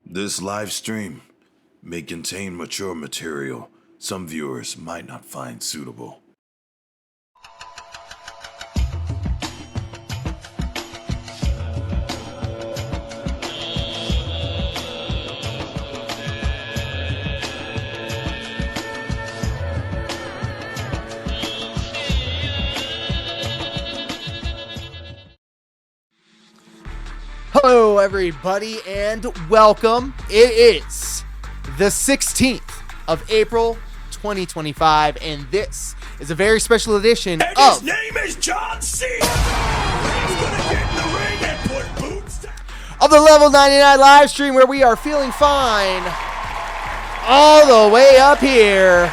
This live stream may contain mature material some viewers might not find suitable. Hello everybody and welcome. It is the 16th of April 2025 and this is a very special edition And of his name is John C. He's gonna get in the ring and put boots down. Of the Level 99 live stream where we are feeling fine all the way up here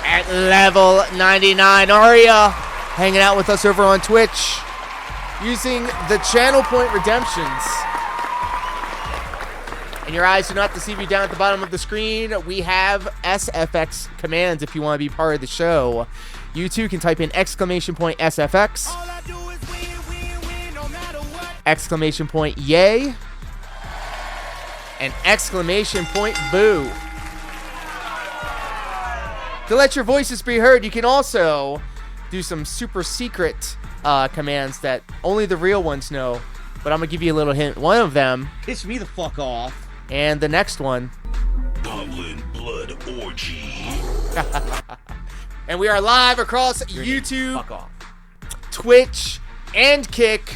at Level 99. Aria hanging out with us over on Twitch using the channel point redemptions. And your eyes do not deceive you. Down at the bottom of the screen, we have SFX commands if you want to be part of the show. You too can type in exclamation point SFX, exclamation point yay, and exclamation point boo. To let your voices be heard, you can also do some super secret commands that only the real ones know. But I'm going to give you a little hint. One of them... Piss me the fuck off. And the next one... Goblin Blood Orgy. And we are live across YouTube, Fuck off. Twitch, and Kick.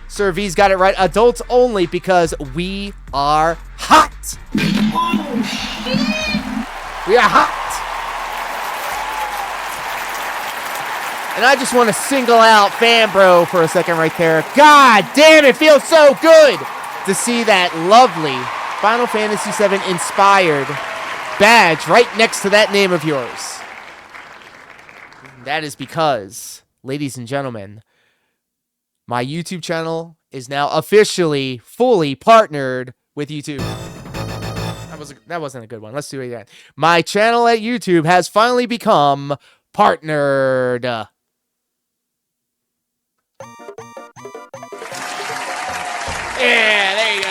Sir V's got it right. Adults only because we are hot. Oh, shit! We are hot. And I just want to single out Fanbro for a second right there. God damn, it feels so good to see that lovely Final Fantasy VII inspired badge right next to that name of yours. That is because, ladies and gentlemen, my YouTube channel is now officially, fully partnered with YouTube. That wasn't a good one. Let's do it again. My channel at YouTube has finally become partnered. Yeah, there you go.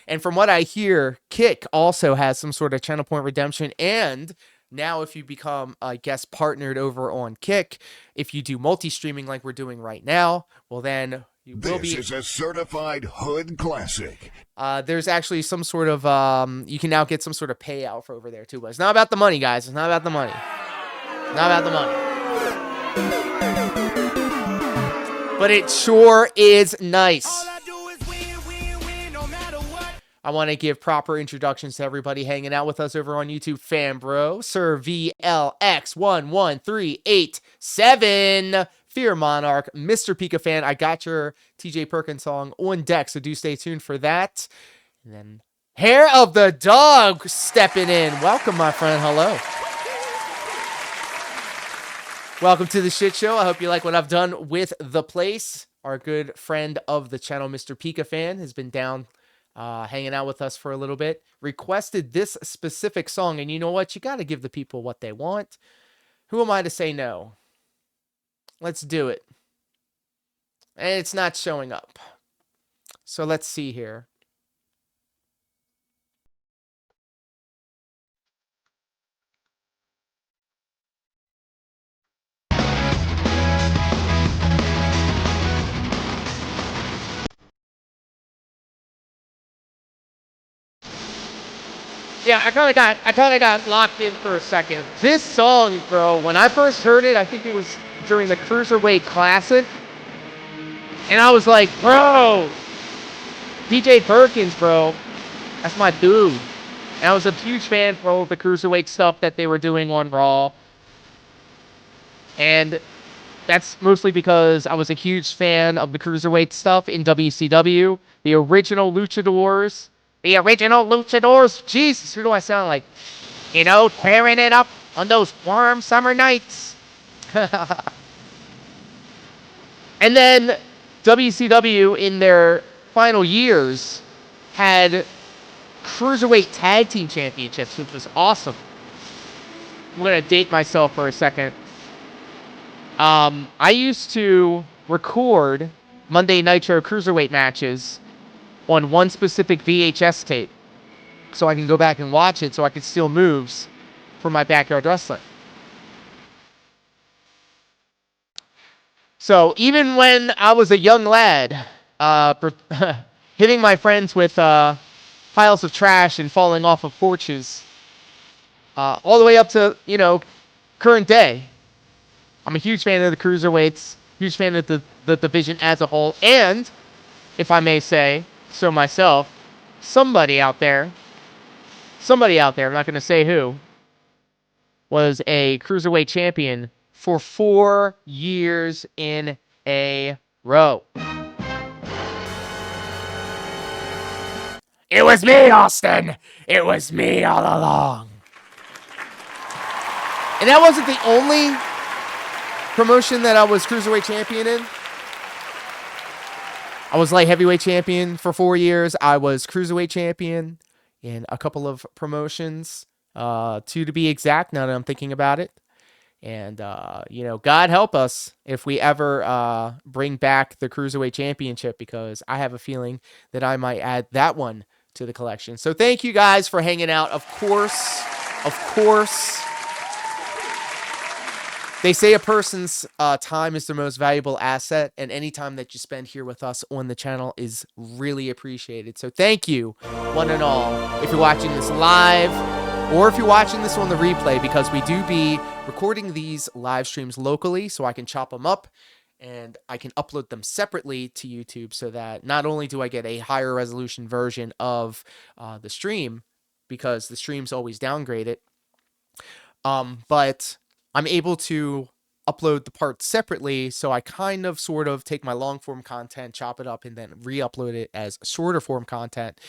And from what I hear, Kick also has some sort of channel point redemption. And now if you become a guest partnered over on Kick, if you do multi-streaming like we're doing right now, well then you will be... This is a certified hood classic. There's actually some sort of... you can now get some sort of payout for over there too. But it's not about the money, guys. It's not about the money. Not about the money. But it sure is nice. I want to give proper introductions to everybody hanging out with us over on YouTube. Fanbro, Sir VLX11387, Fear Monarch, Mr. Pika Fan. I got your TJ Perkins song on deck, so do stay tuned for that. And then Hair of the Dog stepping in. Welcome, my friend. Hello. Welcome to the shit show. I hope you like what I've done with the place. Our good friend of the channel, Mr. Pika Fan, has been down hanging out with us for a little bit. Requested this specific song, and you know what? You got to give the people what they want. Who am I to say no? Let's do it. And it's not showing up. So let's see here. Yeah, I kind of got locked in for a second. This song, bro, when I first heard it, I think it was during the Cruiserweight Classic. And I was like, bro, DJ Perkins, bro, that's my dude. And I was a huge fan for all the Cruiserweight stuff that they were doing on Raw. And that's mostly because I was a huge fan of the Cruiserweight stuff in WCW. The original Luchadors. Jesus, who do I sound like? You know, tearing it up on those warm summer nights. And then WCW in their final years had Cruiserweight Tag Team Championships, which was awesome. I'm going to date myself for a second. I used to record Monday Nitro Cruiserweight matches on one specific VHS tape, so I can go back and watch it, so I can steal moves for my backyard wrestling. So even when I was a young lad, hitting my friends with piles of trash and falling off of porches, all the way up to, current day, I'm a huge fan of the cruiserweights, huge fan of the division as a whole, and, if I may say so myself, somebody out there, I'm not going to say who, was a cruiserweight champion for 4 years in a row. It was me, Austin. It was me all along. And that wasn't the only promotion that I was cruiserweight champion in. I was light heavyweight champion for 4 years. I was cruiserweight champion in a couple of promotions, 2 to be exact, now that I'm thinking about it. And, God help us if we ever bring back the Cruiserweight Championship, because I have a feeling that I might add that one to the collection. So thank you guys for hanging out. Of course, they say a person's time is their most valuable asset, and any time that you spend here with us on the channel is really appreciated. So thank you, one and all, if you're watching this live, or if you're watching this on the replay, because we do be recording these live streams locally, so I can chop them up and I can upload them separately to YouTube, so that not only do I get a higher resolution version of the stream, because the stream's always downgraded, but I'm able to upload the parts separately, so I kind of sort of take my long form content, chop it up, and then re-upload it as shorter form content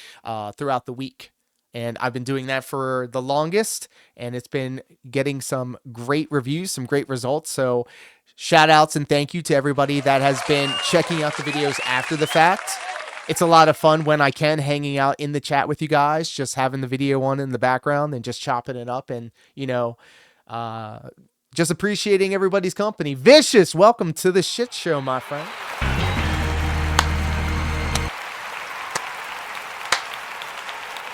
throughout the week. And I've been doing that for the longest, and it's been getting some great reviews, some great results. So shout outs and thank you to everybody that has been checking out the videos after the fact. It's a lot of fun when I can, hanging out in the chat with you guys, just having the video on in the background and just chopping it up, and, just appreciating everybody's company. Vicious, welcome to the shit show, my friend.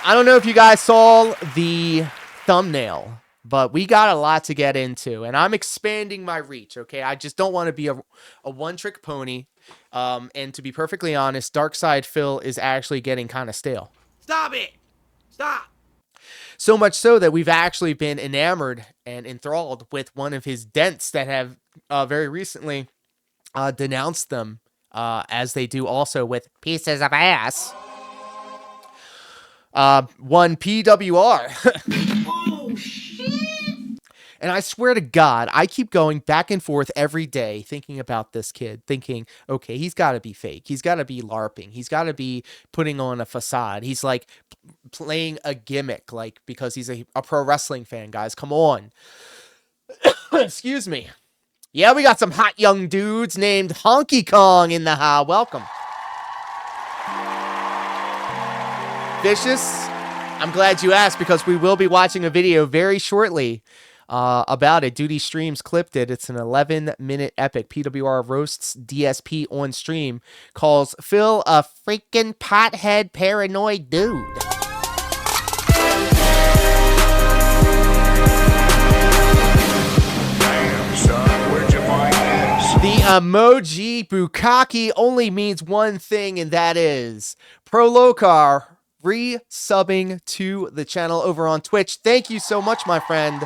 I don't know if you guys saw the thumbnail, but we got a lot to get into, and I'm expanding my reach, okay? I just don't want to be a one-trick pony, and to be perfectly honest, Darkside Phil is actually getting kind of stale. Stop it! Stop! So much so that we've actually been enamored and enthralled with one of his dents that have very recently denounced them, as they do also with pieces of ass. One PWR. Oh, shit! And I swear to God, I keep going back and forth every day thinking about this kid, thinking, okay, he's got to be fake. He's got to be LARPing. He's got to be putting on a facade. He's like playing a gimmick, like, because he's a pro wrestling fan, guys. Come on. Excuse me. Yeah, we got some hot young dudes named Honky Kong in the house. Welcome. Vicious, I'm glad you asked, because we will be watching a video very shortly about it. Duty Streams clipped it. It's an 11-minute epic. PWR roasts DSP on stream, calls Phil a freaking pothead paranoid dude. Damn, son, where'd you find this? The emoji bukkake only means one thing, and that is Prolokar re-subbing to the channel over on Twitch. Thank you so much, my friend.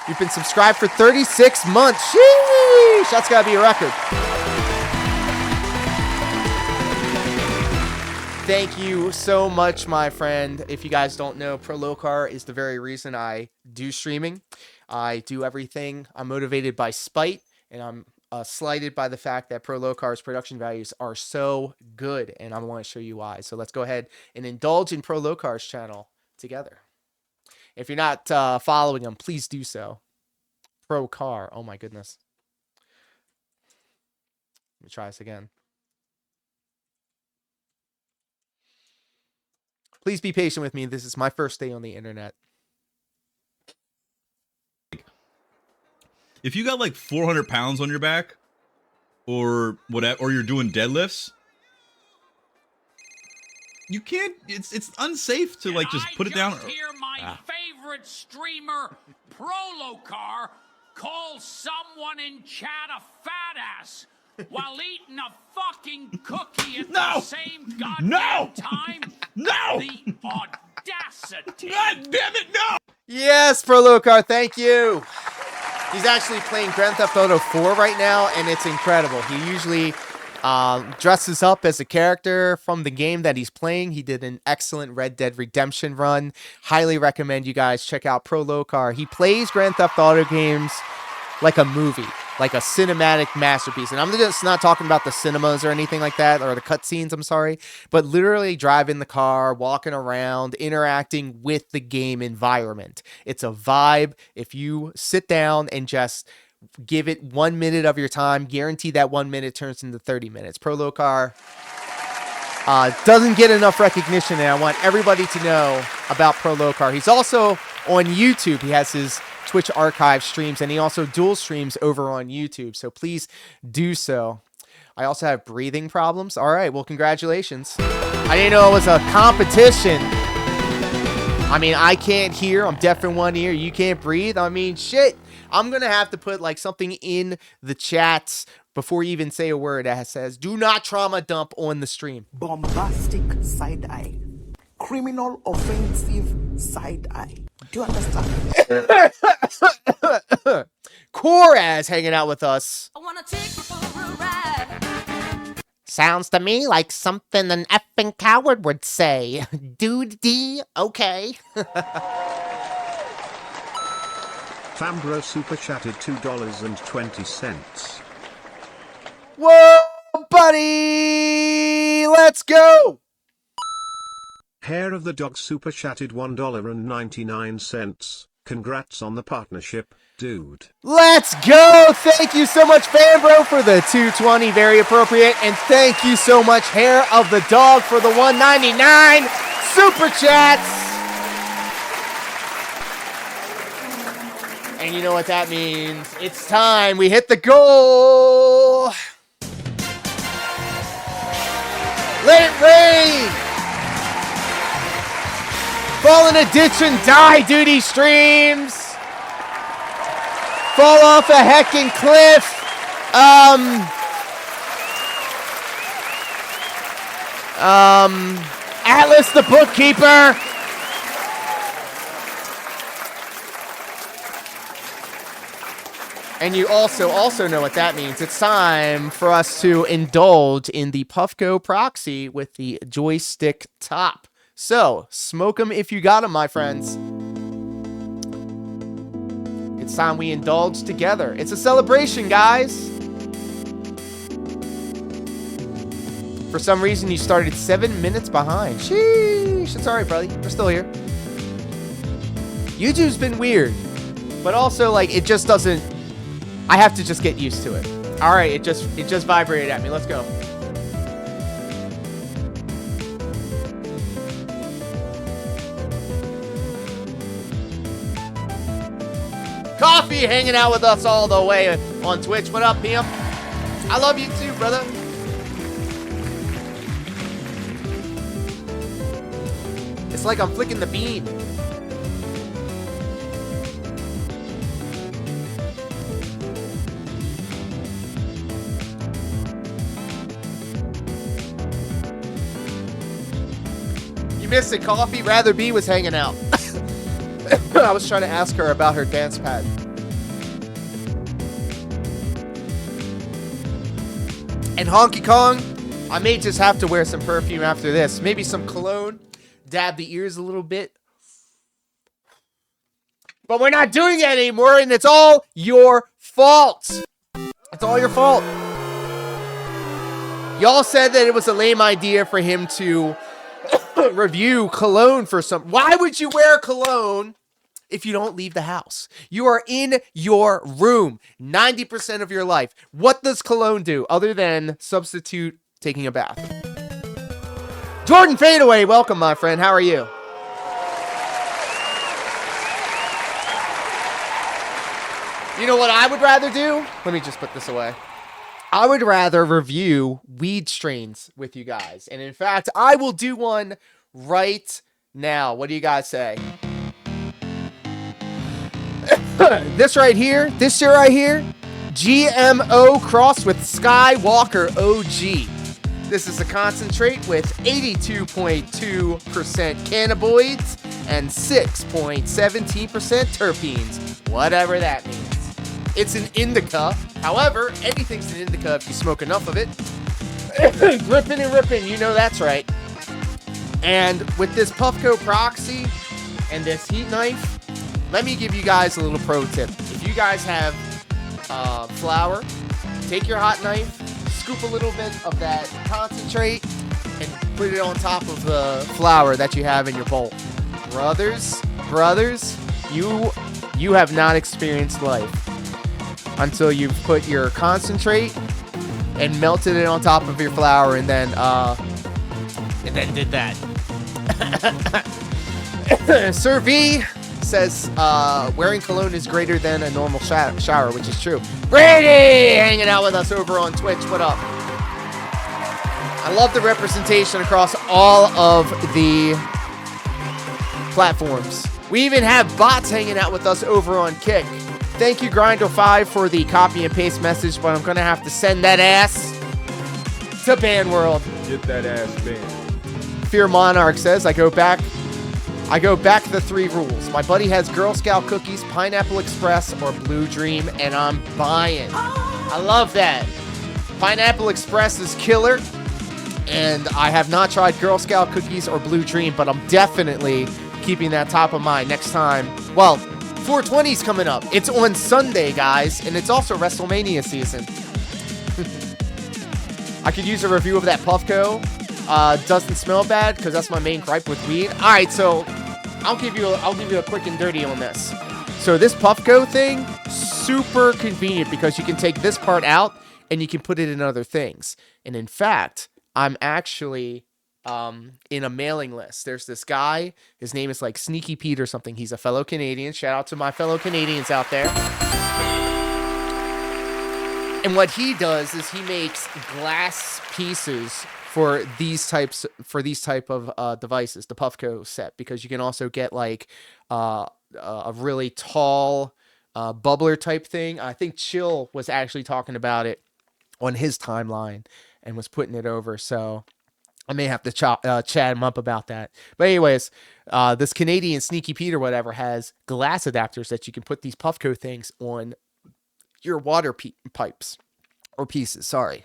You've been subscribed for 36 months. Sheesh! That's got to be a record. Thank you so much, my friend. If you guys don't know, Prolokar is the very reason I do streaming. I do everything. I'm motivated by spite, and I'm slighted by the fact that Prolokar's production values are so good, and I want to show you why. So let's go ahead and indulge in Prolokar's channel together. If you're not following him, please do so. Prokar. Oh my goodness. Let me try this again. Please be patient with me. This is my first day on the internet. if you got like 400 pounds on your back, or whatever, or you're doing deadlifts, you can't. It's unsafe to like just put it down. Hear my favorite streamer, Prolocar, call someone in chat a fat ass while eating a fucking cookie at the same goddamn time. No! The audacity! God damn it! No! Yes, Prolocar, thank you. He's actually playing Grand Theft Auto 4 right now, and it's incredible. He usually dresses up as a character from the game that he's playing. He did an excellent Red Dead Redemption run. Highly recommend you guys check out Prolocar. He plays Grand Theft Auto games like a movie, like a cinematic masterpiece. And I'm just not talking about the cinemas or anything like that, or the cutscenes, I'm sorry, but literally driving the car, walking around, interacting with the game environment. It's a vibe. If you sit down and just give it 1 minute of your time, guarantee that 1 minute turns into 30 minutes. Prolocar doesn't get enough recognition, and I want everybody to know about Prolocar. He's also on YouTube. He has his Twitch archive streams, and he also dual streams over on YouTube, so please do so. I also have breathing problems. All right, well, congratulations. I didn't know it was a competition. I mean, I can't hear. I'm deaf in one ear. You can't breathe. I mean, shit. I'm going to have to put like something in the chats before you even say a word that says, do not trauma dump on the stream. Bombastic side eye. Criminal offensive side eye. Do you understand? Coraz hanging out with us. I wanna take you for a ride. Sounds to me like something an effing coward would say. Dude D, okay. Fambro super chatted $2.20. Whoa, buddy! Let's go! Hair of the Dog super chatted $1.99. Congrats on the partnership, dude. Let's go! Thank you so much, Fanbro, for the 220. Very appropriate. And thank you so much, Hair of the Dog, for the 199 super chats. And you know what that means. It's time. We hit the goal. Let it rain. Fall in a ditch and die, duty streams. Fall off a heckin' cliff. Atlas the bookkeeper. And you also know what that means. It's time for us to indulge in the Puffco proxy with the joystick top. So, smoke them if you got them, my friends. It's time we indulge together. It's a celebration, guys. For some reason, you started 7 minutes behind. Sheesh. It's all right, buddy. We're still here. YouTube's been weird. But also, like, it just doesn't... I have to just get used to it. All right, it just vibrated at me. Let's go. Coffee hanging out with us all the way on Twitch. What up, pimp? I love you too, brother. It's like I'm flicking the bean. You missed it, Coffee. Rather Be was hanging out. I was trying to ask her about her dance pad. And Honky Kong, I may just have to wear some perfume after this. Maybe some cologne. Dab the ears a little bit. But we're not doing that anymore, and it's all your fault. It's all your fault. Y'all said that it was a lame idea for him to review cologne for some... Why would you wear cologne if you don't leave the house? You are in your room 90% of your life. What does cologne do other than substitute taking a bath? Jordan Fadeaway, welcome, my friend. How are you? You know what I would rather do? Let me just put this away. I would rather review weed strains with you guys. And in fact, I will do one right now. What do you guys say? This right here, GMO crossed with Skywalker OG. This is a concentrate with 82.2% cannabinoids and 6.17% terpenes, whatever that means. It's an indica. However, anything's an indica if you smoke enough of it. Ripping and ripping, you know that's right. And with this Puffco Proxy and this heat knife, let me give you guys a little pro tip. If you guys have flour, take your hot knife, scoop a little bit of that concentrate, and put it on top of the flour that you have in your bowl. Brothers, you have not experienced life until you've put your concentrate and melted it on top of your flour and then did that. Sir V says wearing cologne is greater than a normal shower, which is true. Brady hanging out with us over on Twitch. What up? I love the representation across all of the platforms. We even have bots hanging out with us over on Kick. Thank you, Grinder5, for the copy and paste message, but I'm going to have to send that ass to Ban World. Get that ass banned. Fear Monarch says, I go back the 3 rules. My buddy has Girl Scout cookies, Pineapple Express, or Blue Dream, and I'm buying. I love that. Pineapple Express is killer, and I have not tried Girl Scout cookies or Blue Dream, but I'm definitely keeping that top of mind next time. Well, 420's coming up. It's on Sunday, guys, and it's also WrestleMania season. I could use a review of that Puffco. Doesn't smell bad because that's my main gripe with weed. All right, so I'll give you a quick and dirty on this. So this Puffco thing, super convenient because you can take this part out and you can put it in other things. And in fact, I'm actually in a mailing list. There's this guy, his name is like Sneaky Pete or something. He's a fellow Canadian. Shout out to my fellow Canadians out there. And what he does is he makes glass pieces for these type of devices, the Puffco set, because you can also get like a really tall bubbler type thing. I think Chill was actually talking about it on his timeline and was putting it over. So I may have to chat him up about that. But anyways, this Canadian Sneaky Pete or whatever has glass adapters that you can put these Puffco things on your water pipes or pieces. Sorry.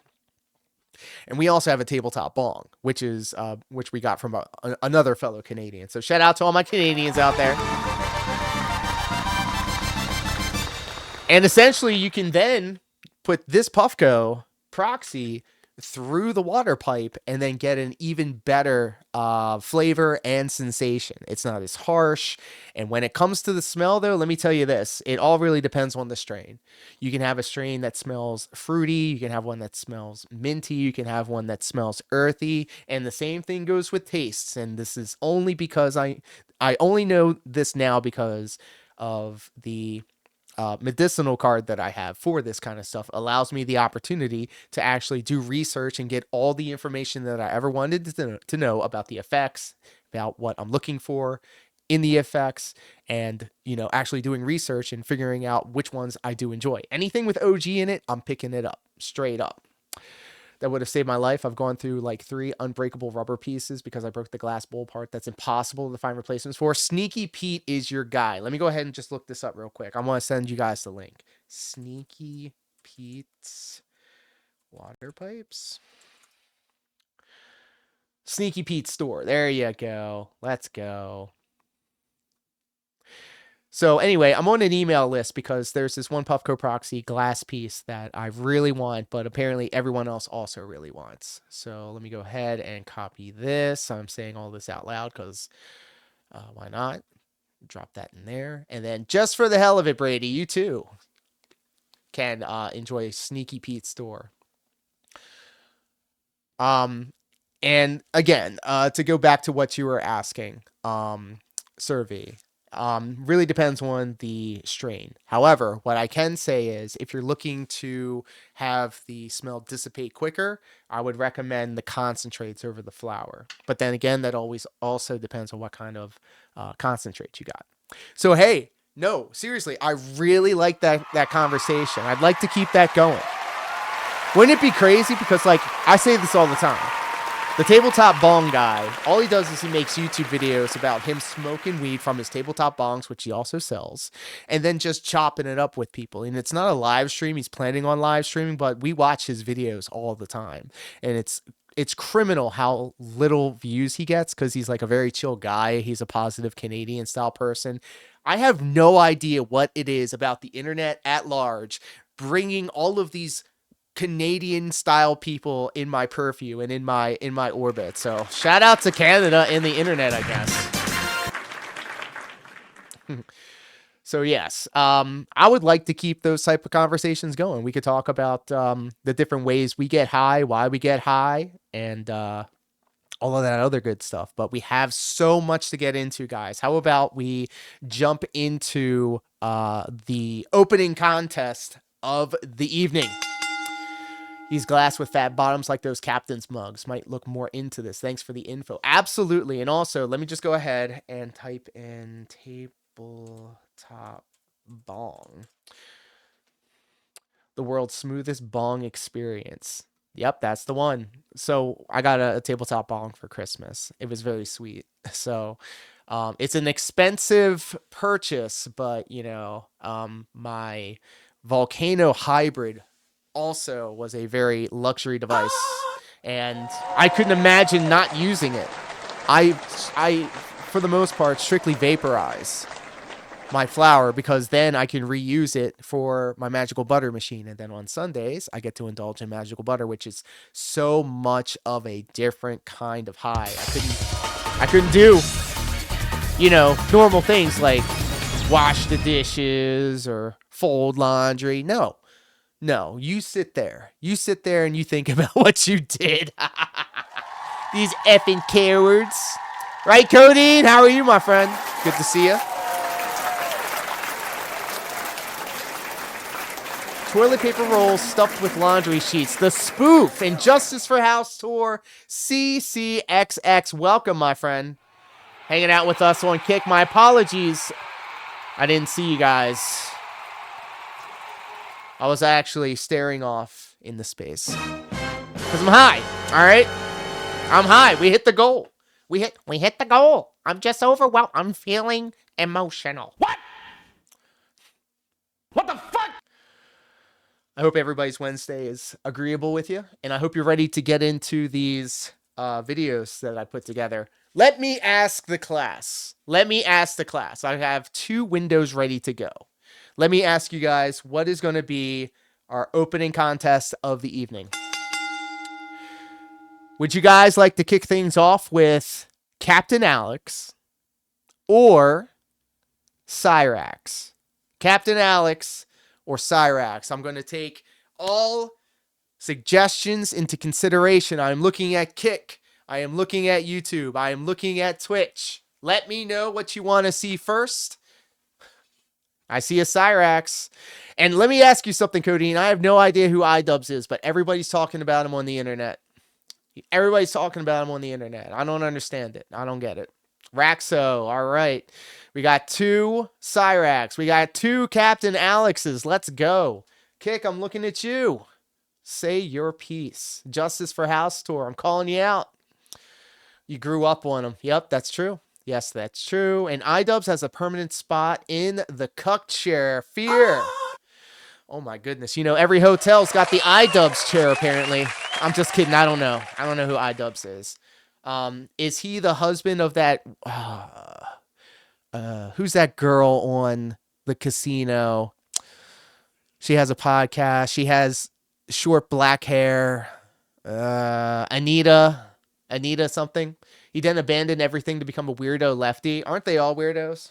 And we also have a tabletop bong, which we got from another fellow Canadian. So shout out to all my Canadians out there. And essentially, you can then put this Puffco Proxy through the water pipe and then get an even better flavor and sensation. It's not as harsh. And when it comes to the smell, though, let me tell you this. It all really depends on the strain. You can have a strain that smells fruity. You can have one that smells minty. You can have one that smells earthy. And the same thing goes with tastes. And this is only because I only know this now because of the medicinal card that I have for this kind of stuff. Allows me the opportunity to actually do research and get all the information that I ever wanted to know about the effects, about what I'm looking for in the effects, and actually doing research and figuring out which ones I do enjoy. Anything with OG in it, I'm picking it up straight up. That would have saved my life. I've gone through like 3 unbreakable rubber pieces because I broke the glass bowl part. That's impossible to find replacements for. Sneaky Pete is your guy. Let me go ahead and just look this up real quick. I'm going to send you guys the link. Sneaky Pete's water pipes. Sneaky Pete's store. There you go. Let's go. So anyway, I'm on an email list because there's this one Puffco Proxy glass piece that I really want, but apparently everyone else also really wants. So let me go ahead and copy this. I'm saying all this out loud because why not? Drop that in there. And then just for the hell of it, Brady, you too can enjoy Sneaky Pete's store. And again, to go back to what you were asking, Survey, Really depends on the strain. However, what I can say is if you're looking to have the smell dissipate quicker, I would recommend the concentrates over the flower. But then again, that always also depends on what kind of concentrate you got. So, hey, no, seriously, I really like that conversation. I'd like to keep that going. Wouldn't it be crazy? Because, like, I say this all the time. The tabletop bong guy, all he does is he makes YouTube videos about him smoking weed from his tabletop bongs, which he also sells, and then just chopping it up with people. And it's not a live stream. He's planning on live streaming, but we watch his videos all the time. And it's criminal how little views he gets because he's like a very chill guy. He's a positive Canadian style person. I have no idea what it is about the internet at large bringing all of these Canadian style people in my purview and in my orbit. So shout out to Canada and the internet, I guess. So yes, I would like to keep those type of conversations going. We could talk about the different ways we get high, why we get high, and all of that other good stuff. But we have so much to get into, guys. How about we jump into the opening contest of the evening? These glass with fat bottoms like those captain's mugs might look more into this. Thanks for the info. Absolutely. And also, let me just go ahead and type in tabletop bong. The world's smoothest bong experience. Yep, that's the one. So I got a tabletop bong for Christmas. It was very sweet. So it's an expensive purchase, but, you know, my Volcano Hybrid also was a very luxury device, and I couldn't imagine not using it. I for the most part strictly vaporize my flour because then I can reuse it for my magical butter machine, and then on Sundays I get to indulge in magical butter, which is so much of a different kind of high. I couldn't do, you know, normal things like wash the dishes or fold laundry. No, you sit there. You sit there and you think about what you did. These effing cowards. Right, Codeine? How are you, my friend? Good to see you. Toilet paper rolls stuffed with laundry sheets. The spoof and Justice for House Tour CCXX. Welcome, my friend. Hanging out with us on Kick. My apologies. I didn't see you guys. I was actually staring off in the space. Because I'm high, all right? I'm high. We hit the goal. We hit the goal. I'm just overwhelmed. I'm feeling emotional. What? What the fuck? I hope everybody's Wednesday is agreeable with you. And I hope you're ready to get into these videos that I put together. Let me ask the class. I have 2 windows ready to go. Let me ask you guys, what is going to be our opening contest of the evening? Would you guys like to kick things off with Captain Alex or Cyrax? Captain Alex or Cyrax? I'm going to take all suggestions into consideration. I'm looking at Kick. I am looking at YouTube. I am looking at Twitch. Let me know what you want to see first. I see a Cyrax. And let me ask you something, Codeine. I have no idea who iDubbbz is, but everybody's talking about him on the internet. I don't understand it. I don't get it. Raxo. All right. We got 2 Cyrax. We got 2 Captain Alexes. Let's go. Kick, I'm looking at you. Say your piece. Justice for House Tour. I'm calling you out. You grew up on him. Yep, that's true. Yes, that's true. And iDubbbz has a permanent spot in the cuck chair. Fear. Oh my goodness. You know, every hotel's got the iDubbbz chair, apparently. I'm just kidding. I don't know. I don't know who iDubbbz is. Is he the husband of that? Who's that girl on the casino? She has a podcast. She has short black hair. Anita something. He then abandoned everything to become a weirdo lefty. Aren't they all weirdos?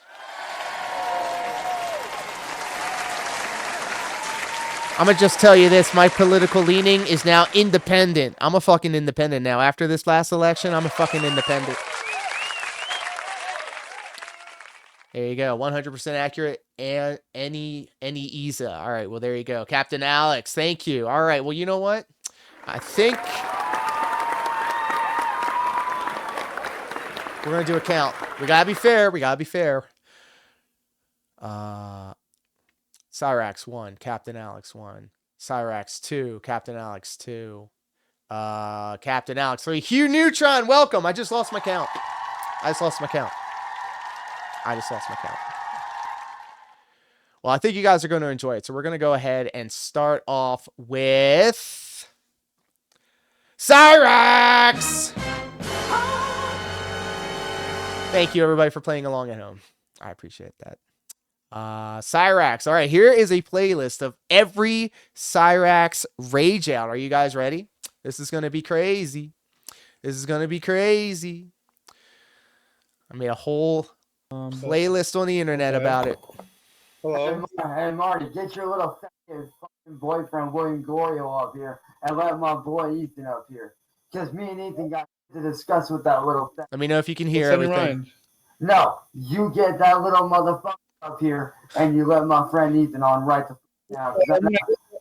I'm going to just tell you this. My political leaning is now independent. I'm a fucking independent now. After this last election, I'm a fucking independent. There you go. 100% accurate and any Isa. All right. Well, there you go. Captain Alex. Thank you. All right. Well, you know what? I think we're going to do a count. We got to be fair. We got to be fair. Cyraxx 1, Captain Alex 1. Cyraxx 2, Captain Alex 2. Captain Alex 3. Hugh Neutron, welcome. I just lost my count. Well, I think you guys are going to enjoy it. So we're going to go ahead and start off with Cyraxx. Thank you, everybody, for playing along at home. I appreciate that. Cyraxx. All right, here is a playlist of every Cyraxx rage out. Are you guys ready? This is going to be crazy. I made a whole playlist on the internet about it. Hello. Hey, Marty, get your little fucking boyfriend William Gorio up here and let my boy Ethan up here. Because me and Ethan got to discuss with that little Let me know if you can hear What's on your everything. mind? No, you get that little motherfucker up here and you let my friend Ethan on right the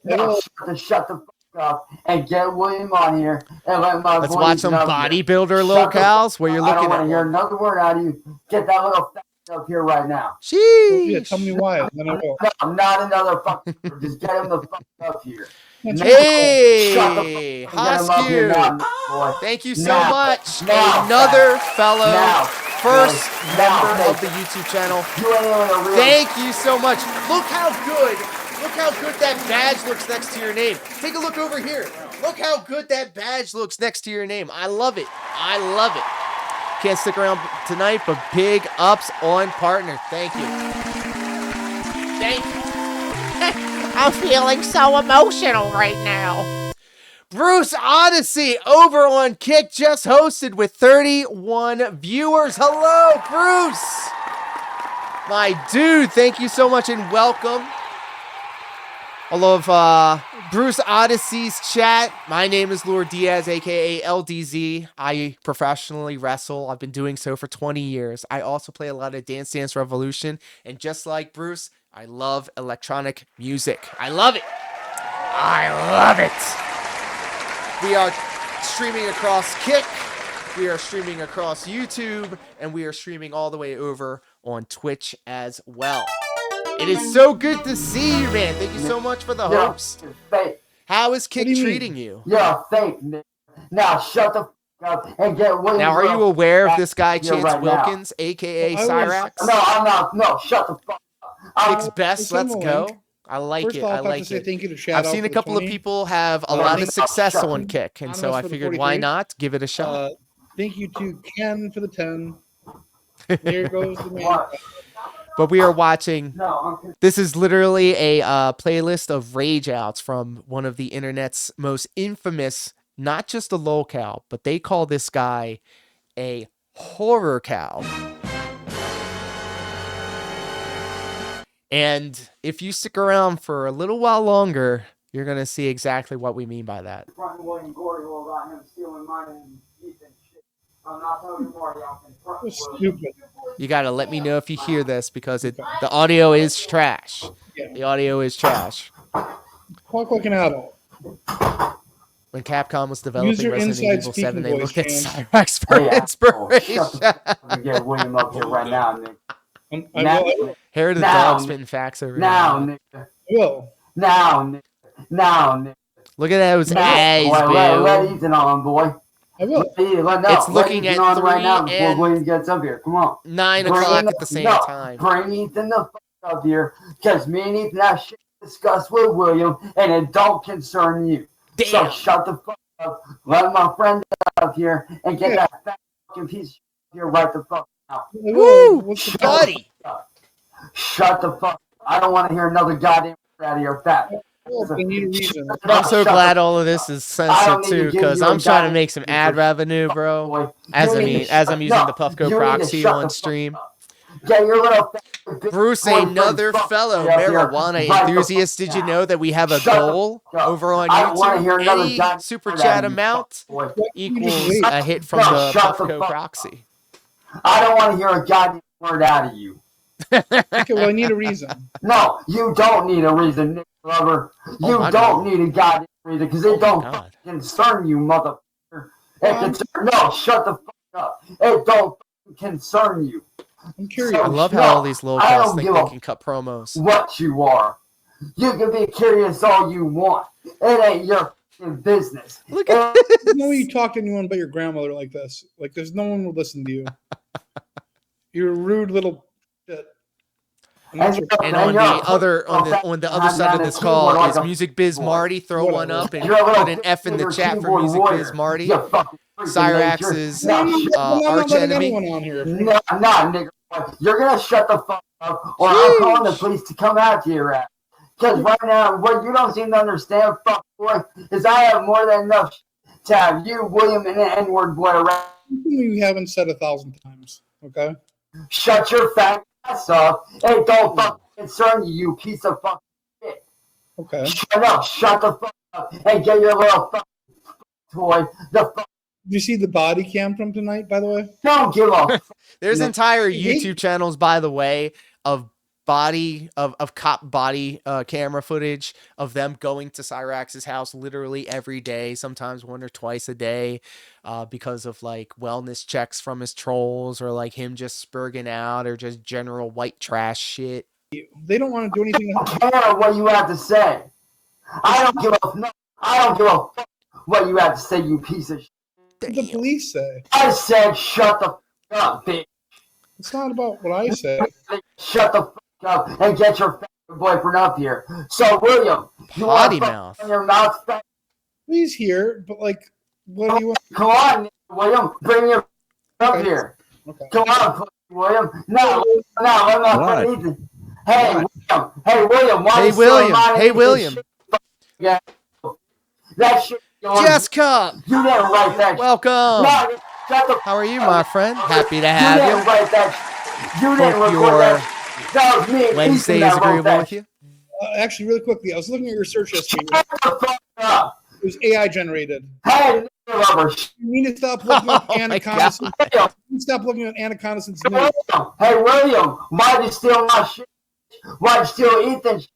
now. Shut the fuck up and get William on here and let my Let's boy watch Ethan some up bodybuilder here. locales where you're I don't looking want to at hear one. another word out of you. Get that little up here right now. Yeah, Sheesh. tell me why. Then I will. No, I'm not another fucking. Just get him the fuck up here. Hey, Hoskew. Boy. Thank you so Now. much. Now. Another fellow Now. first Now. member of the YouTube channel. You ain't even a real. Thank you so much. Look how good that badge looks next to your name. Take a look over here. Look how good that badge looks next to your name. I love it. Can't stick around tonight, but big ups on partner. Thank you. I'm feeling so emotional right now. Bruce Odyssey over on Kick just hosted with 31 viewers. Hello, Bruce. My dude, thank you so much and welcome. I love Bruce Odyssey's chat. My name is Lord Diaz, aka LDZ. I professionally wrestle. I've been doing so for 20 years. I also play a lot of Dance Dance Revolution. And just like Bruce, I love electronic music. I love it. We are streaming across Kick. We are streaming across YouTube. And we are streaming all the way over on Twitch as well. It is so good to see you, man. Thank you so much for the host. Fake. How is Kick What do you treating mean? you? You're fake, nigga. Now shut the fuck up and get William. Now, are you aware of this guy, here Chance right now. Wilkins, aka Well, I was- Cyrax? No, I'm not. No, shut the fuck up. Kick's best. send Let's him a go. link. I like First it. off, I I have to like say it. thank you to Shadow. I've seen a couple of people have a lot of success on Kick, and so I for the figured, why 43. not give it a shot? Thank you to Ken for the 10. There goes the man. What? But we are watching. No, I'm This is literally a playlist of rage outs from one of the internet's most infamous, not just a lolcow, but they call this guy a horror cow. And if you stick around for a little while longer, you're going to see exactly what we mean by that. fronting William Gorio about him stealing mine and Ethan shit. I'm not telling you more. Y'all can front That's William. stupid. You got to let me know if you hear this because the audio is trash. Yeah. The audio is trash. Talk like an adult. When Capcom was Use developing your Resident inside Evil 7, they speaking looked at voice, Cyrax for Hey, asshole, inspiration. shut the fuck up and get William up here right now, nigga. I Now, will. Hair to the Now, dog spitting facts over now, here. nigga. I will. Now, nigga. Now, nigga. Look at those Now, eyes, boy. Let boo. Ethan on, boy. I will. It's looking Ethan at on right 3 now before and William gets up here. Come on. 9 Bring o'clock him- at the same no, time. Bring Ethan the fuck up here, because me and Ethan have shit to discuss with William, and it don't concern you. Damn. So shut the fuck up, let my friend up here, and get that fat fucking piece of shit here right the fuck now. I will. Woo! What's the Buddy. Shut the fuck up. I don't want to hear another goddamn word out of your fat. problem? They need a reason. I'm so Shut glad the all of this is I don't censored need to too, give because you a I'm trying to goddamn make some ad revenue, bro. boy. As You I need to mean, as shut- I'm using no, the Puffco you need to proxy shut on the fuck stream. up. Get your little fat bitch Bruce, boyfriend another fuck fellow up here marijuana right the enthusiast. fuck Did you now. know that we have a Shut the goal fuck up. over on I don't wanna hear YouTube? another Any goddamn super word chat out of you, amount boy. equals Wait. a hit from No, the shut the Puffco fuck up. proxy. I don't want to hear a goddamn word out of you. Okay, well, I need a reason. No, you don't need a reason, Nick Lover. You my don't God. need a goddamn reason because Oh it my don't God. concern you, motherfucker. No, shut the fuck up. It don't concern you. I'm curious. I love how No, all these I locals don't think give they a can cut promos. what you are. You can be curious all you want. It ain't your fucking business. Look at There's no way you talk to anyone but your grandmother like this. Like, there's no one will listen to you. You're a rude little shit. And that's what, And on the other side of this call is Music Biz Marty. Throw one up and put an F in the chat for Music Biz Marty. Cyrax's arch enemy. on here. No, nigga. You're gonna shut the fuck up, or I'm calling the police to come out to your ass. Because right now, what you don't seem to understand, fuck boy, is I have more than enough to have you, William, and the N-word boy around. You haven't said 1,000 times. Okay. Shut your fat ass up. It don't fucking concern you, you piece of fucking shit. Okay. Shut up. Shut the fuck up and get your little fucking toy. The fuck. Did you see the body cam from tonight, by the way? Don't give a. There's entire YouTube channels, by the way, of cop body camera footage of them going to Cyrax's house literally every day, sometimes one or twice a day, because of like wellness checks from his trolls or like him just spurging out or just general white trash shit. They don't want to do anything. I don't care what you have to say. I don't give a fuck what you have to say, you piece of shit. What did the police say? I said shut the fuck up, bitch. It's not about what I say. Shut the fuck up and get your fucking boyfriend up here. So, William, you Potty want mouth. your mouth back? He's here, but like, what do you want? Come on, William, bring your up here. Okay. Come on, William. No, I'm not What? Ethan. Hey, William. Hey, William. Why Hey, you still William. reminding Hey, me of William. this shit? Yeah. That shit. Jess Cup, You didn't write that shit. welcome. No, shut the How are you, my friend? Happy to You have didn't you. write that shit. You didn't Hope record that shit. That was me and Wednesday Ethan is that wrote agreeable that with shit. you. Actually, really quickly, I was looking at your search history. Shut the fuck up. It was AI generated. Hey, nigga lover. You need to stop looking at Oh my Anaconda. God. You need to stop looking at Anaconda since new. William. Hey, William. Why'd you steal my shit? Why'd you steal Ethan's shit?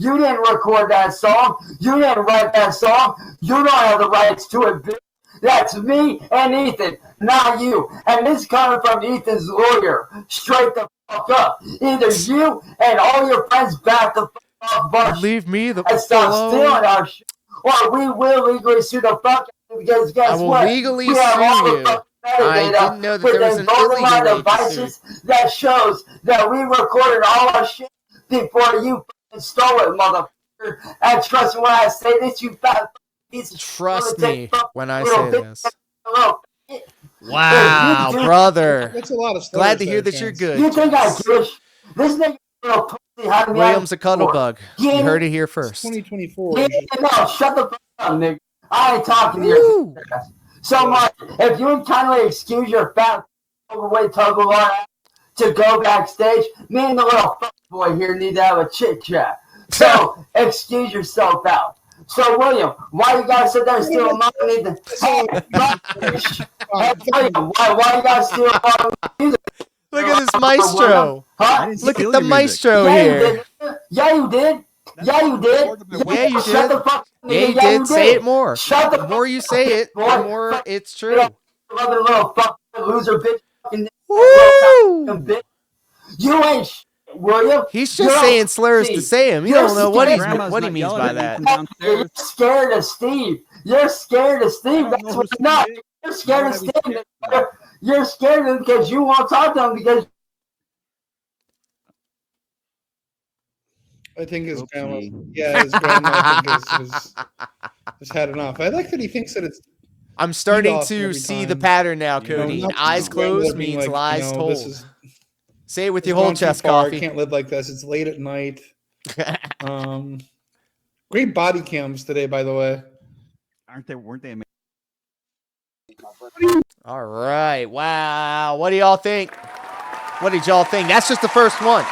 You didn't record that song. You didn't write that song. You don't have the rights to it, bitch. That's me and Ethan, not you. And this coming from Ethan's lawyer. Straight the fuck up. Either you and all your friends back the fuck off bar Leave me the and stop alone. stealing our shit. Or we will legally sue the fuck out of you because guess I will what? legally We have all sue the you. fucking I metadata didn't know that there was within an both of illegal my way to devices that shows that we recorded all our shit before you fucking stole it, motherfucker. And trust me when I say this, you fat piece of Trust me when I little say bitch, this. little bitch. Wow, brother. That's a lot of stories. Glad to hear there, that you're Chance. good. You think I Jess. give a This nigga little pussy had me William's a on cuddle before. bug. Yeah. You heard it here It's first. 2024. Yeah, no, shut the fuck up, nigga. I ain't talking to Woo. you. So much. If you would kindly excuse your fat, overweight tug of war to go backstage, me and the little fuck boy here need to have a chit chat. So excuse yourself out. So William, why you guys sit there and steal money? Hey, William, why you guys steal my music? Look at this maestro. Huh? Look at steal the your music. maestro Yeah, you here. did. Yeah, you did. Yeah, you did. Yeah, you Shut did. the fuck up. Yeah, you nigga. did. Say it more. Shut The more you say it, the more it's true. Loving little fucking loser bitch. Fucking Woo! bitch. You ain't shit, William. He's You're just saying slurs to Steve. say him. You You're don't know what scared. Grandma's what he not means yelling by at me that. from You're downstairs. scared of Steve. You're scared of Steve. don't That's know what who you're not. Steve is. You're scared Why of would I be Steve. scared? You're scared of him because you won't talk to him because I think his grandma. Okay. Yeah, his grandma I think has had enough. I like that he thinks that it's. I'm starting off to every see the time. pattern now, You know, Cody. not Eyes his grandmother closed being means like, lies told. This is Say it with it's your whole gone too chest, far. I coffee. can't live like this. It's late at night. Great body cams today, by the way. Weren't they amazing? All right. Wow. What do y'all think? What did y'all think? That's just the first one.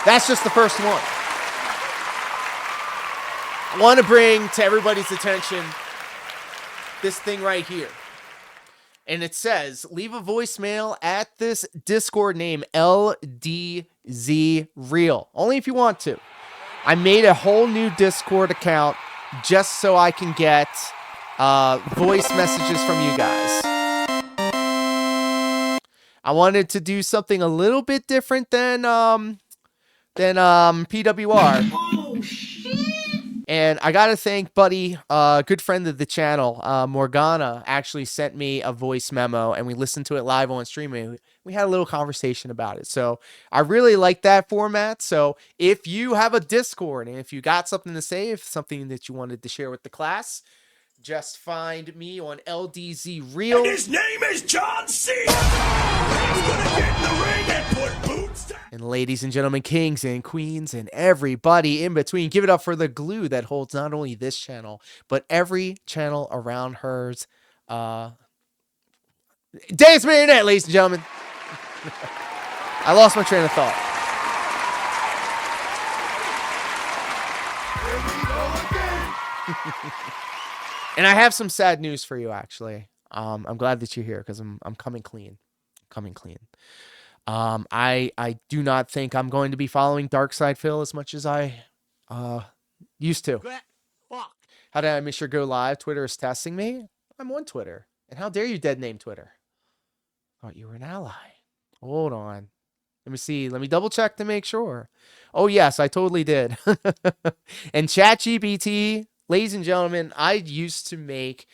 That's just the first one. I want to bring to everybody's attention this thing right here. And it says, leave a voicemail at this Discord name, LDZ Real. Only if you want to. I made a whole new Discord account just so I can get voice messages from you guys. I wanted to do something a little bit different than PWR. Oh, shit! And I got to thank Buddy, a good friend of the channel, Morgana, actually sent me a voice memo, and we listened to it live on streaming. We had a little conversation about it. So I really like that format. So if you have a Discord and if you got something to say, if something that you wanted to share with the class, just find me on LDZ Real. And his name is John C. He's gonna get in the ring and put boots down. And ladies and gentlemen, kings and queens, and everybody in between, give it up for the glue that holds not only this channel, but every channel around hers. Dance Marionette, ladies and gentlemen. I lost my train of thought. And I have some sad news for you, actually. I'm glad that you're here because I'm coming clean. Coming clean. I do not think I'm going to be following Darkside Phil as much as I used to. Fuck. How did I miss your go live? Twitter is testing me. I'm on Twitter. And how dare you dead name Twitter? Thought you were an ally. Hold on. Let me see. Let me double check to make sure. Oh, yes, I totally did. And ChatGPT, ladies and gentlemen, I used to make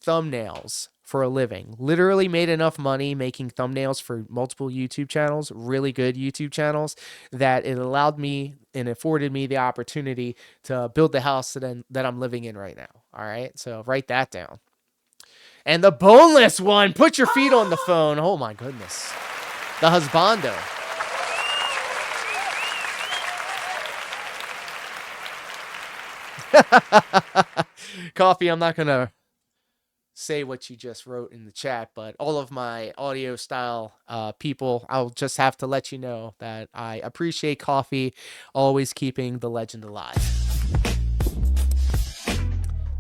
thumbnails for a living. Literally made enough money making thumbnails for multiple YouTube channels, really good YouTube channels, that it allowed me and afforded me the opportunity to build the house that I'm living in right now. All right, so write that down. And the boneless one, put your feet on the phone. Oh my goodness. The husbando. Coffee, I'm not going to say what you just wrote in the chat, but all of my audio style people, I'll just have to let you know that I appreciate Coffee always keeping the legend alive.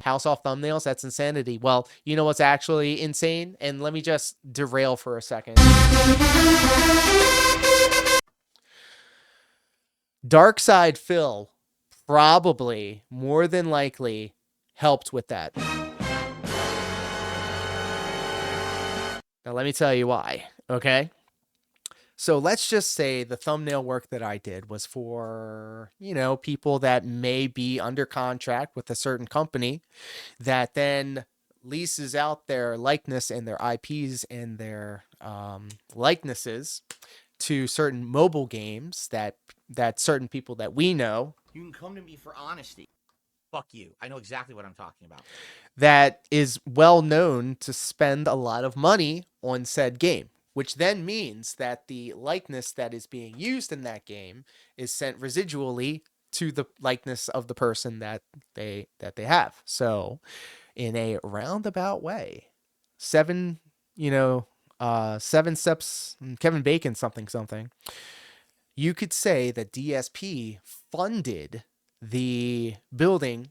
House off thumbnails, that's insanity. Well, you know what's actually insane? And let me just derail for a second. Darkside Phil probably, more than likely, helped with that. Now, let me tell you why, okay? So let's just say the thumbnail work that I did was for, you know, people that may be under contract with a certain company that then leases out their likeness and their IPs and their likenesses to certain mobile games that certain people that we know. You can come to me for honesty. Fuck you. I know exactly what I'm talking about. That is well known to spend a lot of money on said game, which then means that the likeness that is being used in that game is sent residually to the likeness of the person that they have. So in a roundabout way, 7 steps, Kevin Bacon something, you could say that DSP funded the building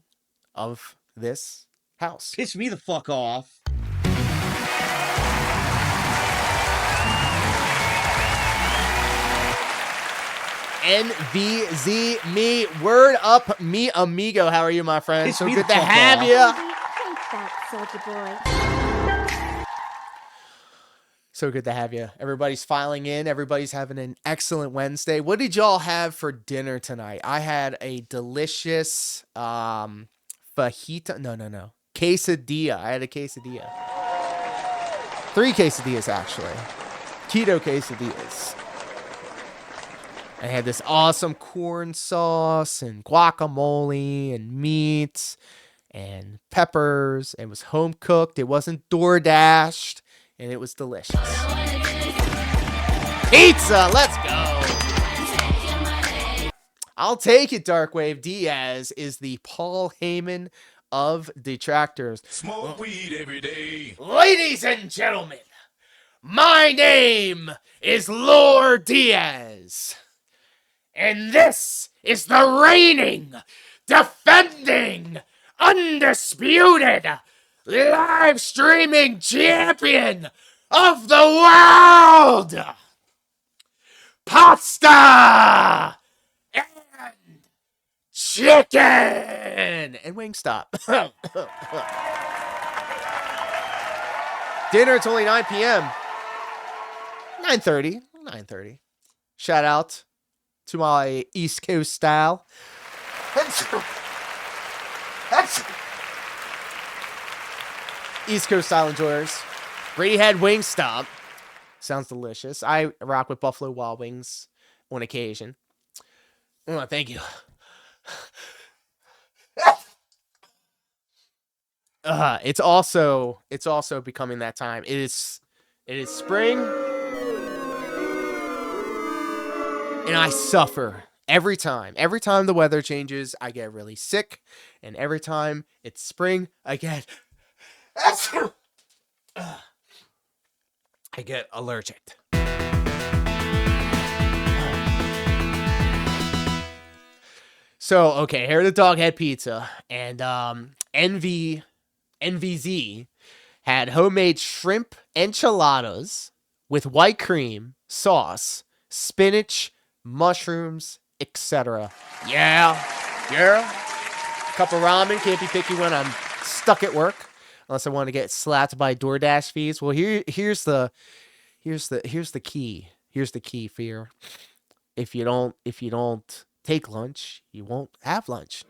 of this house. Piss me the fuck off. NVZ me, word up me amigo. How are you, my friend? Piss So me good the to fuck have off. you. That soldier boy. So good to have you. Everybody's filing in. Everybody's having an excellent Wednesday. What did y'all have for dinner tonight? I had a delicious fajita. No. Quesadilla. I had a quesadilla. 3 quesadillas, actually. Keto quesadillas. I had this awesome corn sauce and guacamole and meat and peppers. It was home cooked. It wasn't door-dashed. And it was delicious. Pizza, let's go. I'll take it, Darkwave. Diaz is the Paul Heyman of detractors. Smoke weed every day. Ladies and gentlemen, my name is Lord Diaz. And this is the reigning, defending, undisputed live streaming champion of the world, pasta and chicken and Wingstop. Dinner, it's only 9 p.m. 9:30. Shout out to my East Coast style. East Coast style enjoyers. Brady had Wingstop. Sounds delicious. I rock with Buffalo Wild Wings on occasion. Oh, thank you. It's also becoming that time. It is spring, and I suffer every time. Every time the weather changes, I get really sick, and every time it's spring, I get allergic. So, okay, here the dog had pizza, and NVZ had homemade shrimp enchiladas with white cream, sauce, spinach, mushrooms, etc. Yeah. Cup of ramen, can't be picky when I'm stuck at work, unless I want to get slapped by DoorDash fees. Well, here's the key. Here's the key, Fear. If you don't take lunch, you won't have lunch.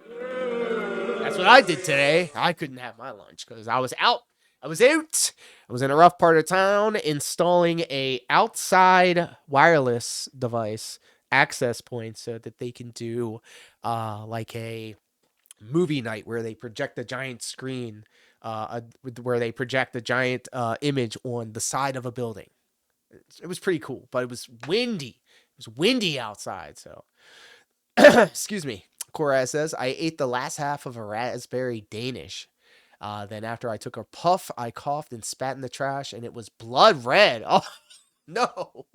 That's what I did today. I couldn't have my lunch because I was out. I was in a rough part of town installing a outside wireless device access point so that they can do like a movie night where they project a giant screen, where they project a giant image on the side of a building. It was pretty cool, but it was windy. It was windy outside, so excuse me. Cora says, I ate the last half of a raspberry Danish. Then after I took a puff, I coughed and spat in the trash, and it was blood red. Oh, no.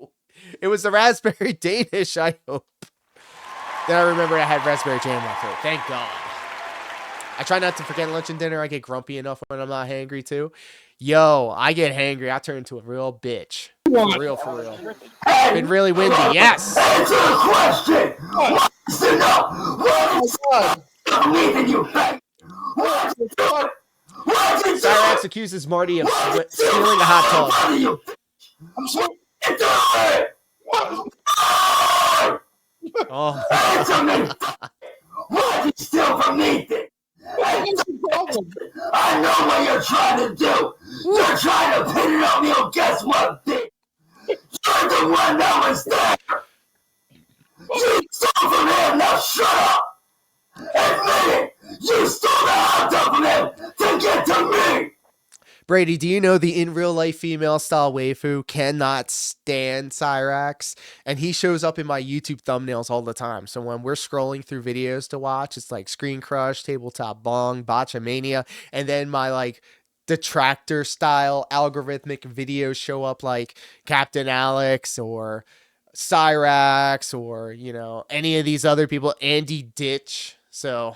It was the raspberry Danish, I hope. Then I remembered I had raspberry jam in my throat. Thank God. I try not to forget lunch and dinner. I get grumpy enough when I'm not hangry, too. Yo, I get hangry. I turn into a real bitch. For real. It's been really windy. Yes. Answer the question. What is enough? What is I'm leaving you back. Cyrax accuses Marty of stealing a hot tub. I'm sorry. Oh. Answer me. What did you steal from me? I know what you're trying to do. You're trying to pin it on me. Oh, guess what, bitch? You're the one that was there. You stole from him. Now shut up. Admit it. You stole the hot dog from him to get to me. Brady, do you know the in real life female style waifu cannot stand Cyrax? And he shows up in my YouTube thumbnails all the time. So when we're scrolling through videos to watch, it's like Screen Crush, Tabletop Bong, Botchamania, and then my like detractor style algorithmic videos show up like Captain Alex or Cyrax or, you know, any of these other people, Andy Ditch. So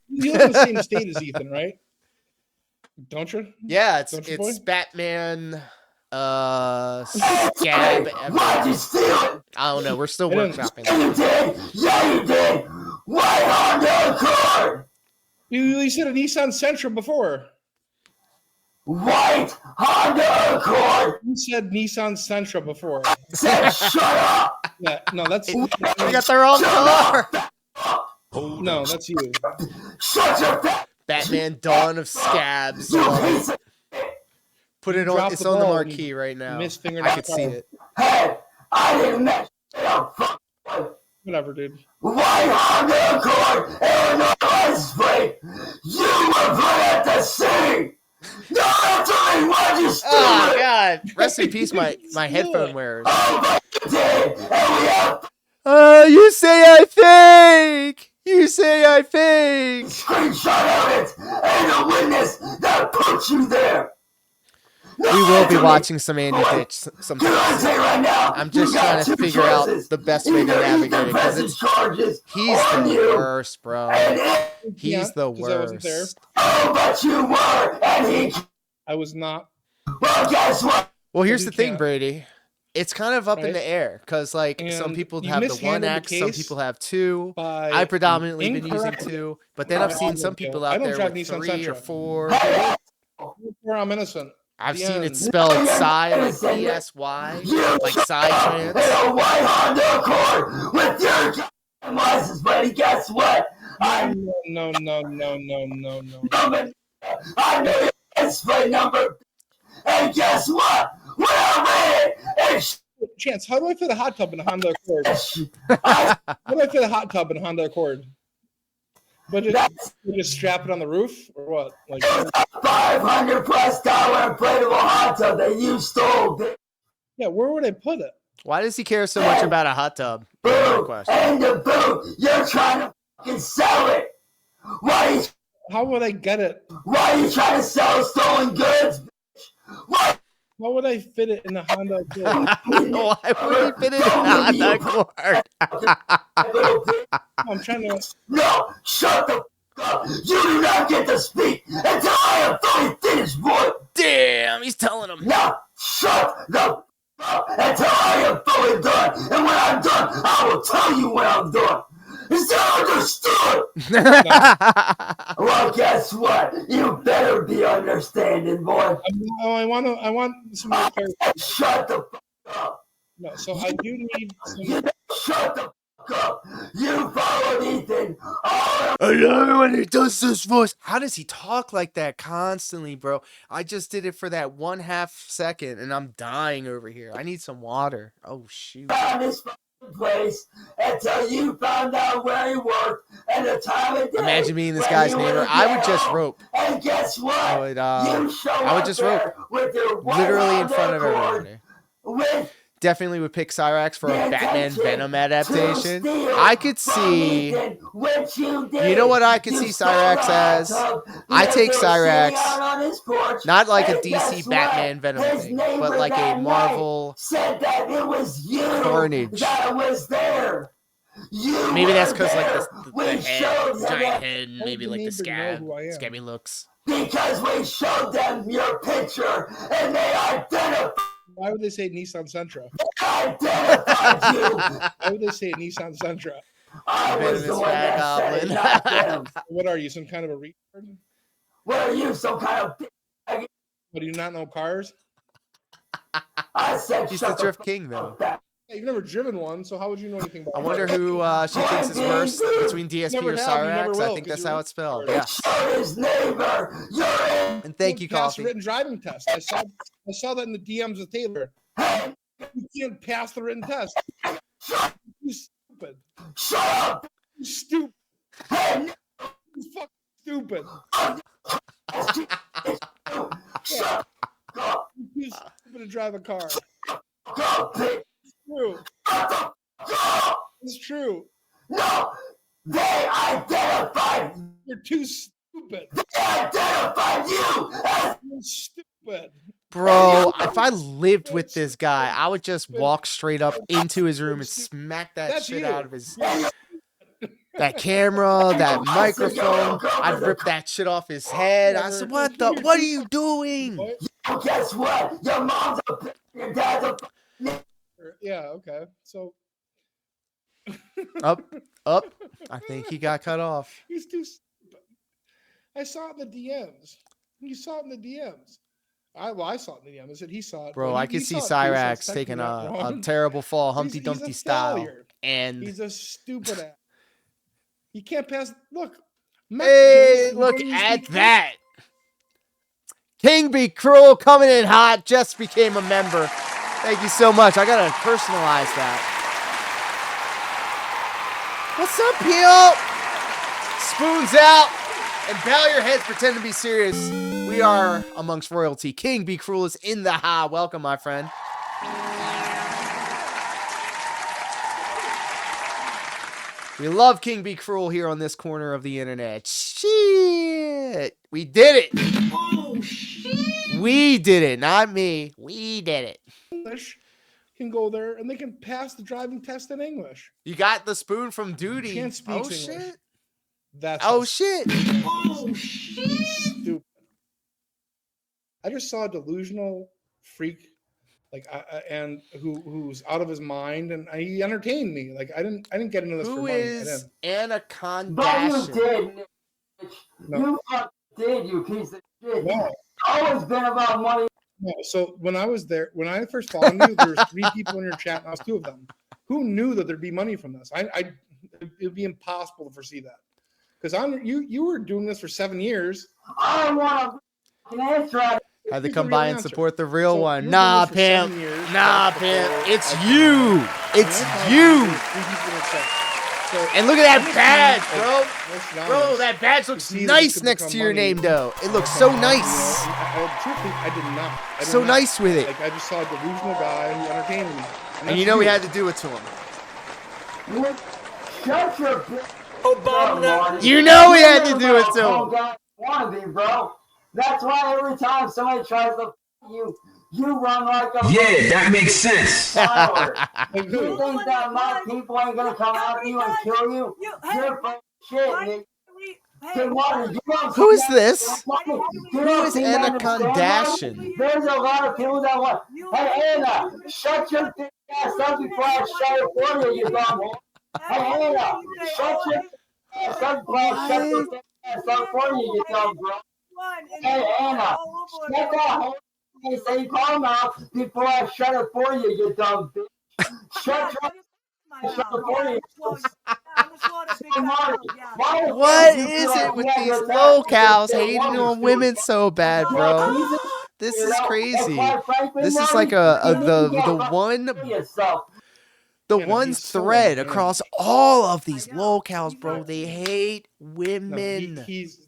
you live in the same state as Ethan, right? Don't you? Yeah, Don't you, it's boy? Batman, Scab. I don't know. We're still workshopping. You did. Yeah, you did. White Honda Accord. You said a Nissan Sentra before. White Honda Accord. You said Nissan Sentra before. Said shut up. Yeah, no, that's you got the wrong car. No, that's you. Shut your back. Batman Dawn of Scabs. Put it on. It's on the marquee right now. I can see it. Hey, I didn't mess it up. Whatever, dude. White Honda Accord, Illinois license plate. You were put at the scene. No, that's only why you stole Oh it. God! Rest in peace, my headphone wearers. Oh, but you did, and we have You say I think. You say I think. screenshot evidence and a witness that put you there. We will be watching some Andy Ditch sometimes. I'm just trying to figure out the best way to navigate it because he's the worst, bro. He's the Because I wasn't there. worst. Oh, but you were, and he. I was not. Well, guess what? Well, here's he the thing, can't. Brady. It's kind of up in Right. the air because, like, some And people you have the one mishandled the X, some case people have two. by I predominantly been using incorrectly- two, but then I've seen some automobile. people I out don't there drive with Nissan 3 or Sentra. 4. Where I'm innocent. I've The seen it end. spelled Psy, like PSY, like Psytrance. In a white Honda Accord with your license, buddy. Guess what? I'm No. number. I know your license plate number. And guess what? When I ran it, Chance, how do I fit a hot tub in a Honda Accord? I How do I fit a hot tub in a Honda Accord? But just strap it on the roof or what? Like $500+ inflatable hot tub that you stole, bitch. yeah, where would I put it? Why does he care so much about a hot tub? That's my question. And the boot, you're trying to fucking sell it. How would I get it? Why are you trying to sell stolen goods, bitch? Why? How would I fit it in a Honda Accord? Why would he fit it in a Honda Accord? Little bitch. I'm trying to. No, shut the fuck up. You do not get to speak until I am fully finished, boy. Damn, he's telling him. Now, shut the fuck up until I am fully done. And when I'm done, I will tell you when I'm done. Is that understood? Well, guess what? You better be understanding, boy. I want some more clarity. Shut the fuck up. No, so I do need You some. shut the fuck up. You followed Ethan all I love when he does this voice. How does he talk like that constantly, bro? I just did it for that 1/2 second and I'm dying over here. I need some water. Oh, shoot. around this fucking place until you found out where he worked and the time of day. Imagine being this when guy's you neighbor. would I get would just home. rope. And guess what? I would, You show I would up just there rope. with your white Literally in Honda front of Accord everybody. with Definitely would pick Cyrax for a the Batman intention Venom to adaptation. steal I could from see. Ethan, which you did. You know what I could You see stole Cyrax the as? hot tub. I Yes, take they were sitting Cyrax, out on his porch, not like a and DC guess Batman what? Venom His thing, neighbor but like a that Marvel night said that it was you Carnage. that was there. You Maybe that's because because like the we head, showed them giant that- head, and How maybe would like the the neighbor know who I am? scabby looks. because we showed them your picture and they identified Why would they say Nissan Sentra? you. Why would they say Nissan Sentra? I was the Venomous one Rag that said it, Goblin. not them. What are you, some kind of a retard? What are you, some kind of bitch? What, do you not know cars? I said He's the shut Drift fuck King, though. up, that Yeah, you've never driven one, so how would you know anything about I wonder cars? who she thinks is worse between DSP Never or have, you never Cyrax. I will, think 'cause that's you're how it's spelled. retarded. Yeah. showed his neighbor. You're in. And thank you, Pass Coffee. written driving test. I saw that in the DMs with Taylor. You can't pass the written test. You stupid. Shut up. You stupid. Hey, You fucking stupid. shut up. You stupid to drive a car. Go, bitch. It's true. Shut the fuck up. It's true. No, they identified. You're too stupid. They identified you as You're stupid. Bro, if I lived with this guy, I would just walk straight up into his room and smack that That's shit you. out of his that camera, that microphone. I'd rip that shit off his head. I said, "What the? What are you doing?" What? guess what? Your mom's a bitch. Your dad's a Yeah, okay. So Up. I think he got cut off. he's too stupid. I saw it in the DMs. You saw it in the DMs. I saw it in the DMs. I said he saw it. Bro, Well, I he could see saw it too, so it's Cyrax technically taking not a wrong. terrible fall, He's Humpty a Dumpty style. failure. And He's a stupid ass. He can't pass. Look. hey, Mexicans, look when you at speak- that. King Be Cruel coming in hot, just became a member. Thank you so much. I gotta personalize that. What's up, Peel? Spoons out and bow your heads, pretend to be serious. We are amongst royalty. King Be Cruel is in the ha. Welcome, my friend. We love King Be Cruel here on this corner of the internet. Shit. We did it. Oh, shit. We did it, not me. We did it. English can go there and they can pass the driving test in English. You got the spoon from Duty. Chance speaks Oh English. shit. That's Oh shit. stupid. I just saw a delusional freak, like, and who's out of his mind, and he entertained me. Like, I didn't get into this for Who money. is But you Anaconda? did, Mitch. No. You fucking did, you piece of shit. No. It's always been about money. No. So when I was there, when I first followed you, there was 3 people in your chat, and I was 2 of them. Who knew that there'd be money from this? It'd be impossible to foresee that, because you were doing this for 7 years. I want an answer out of Had to Here's come the by real and answer. support the real So one. you were Nah, doing this for 7 pimp. years. Nah, That's pimp. before It's I you. found It's When I found you. there was 3 people in the chat. So And look at that I'm just badge, being, bro. let's be Bro, honest. that badge looks see that this nice could next become to your money name, though. It looks so somehow, nice. Truthfully, I did not. I did So not. nice with it. Like, I just saw a delusional guy who entertained me. And you know we had to do it to him. shut your bitch. You know we had to do it to him. Wannabe, bro. That's why every time somebody tries to you, you run like a Yeah, that makes sense. follower. Like, You who? think that my people ain't gonna come after you and kill you? You're fucking shit, Nick. Who is this? Who is Anacondashian? There's a lot of people that want. Hey, Anna, shut your dick ass up before I shut it for you, you dumb whore. Hey, Anna, shut your ass up before I shut your dick ass up for you dumb bro. Hey, Anna, shut that whole say calm out before I shut it for you dumb bitch. Shut your What is it with these locals hating on women so bad, bro? This is crazy. This is like the one thread across all of these locals, bro. They hate women.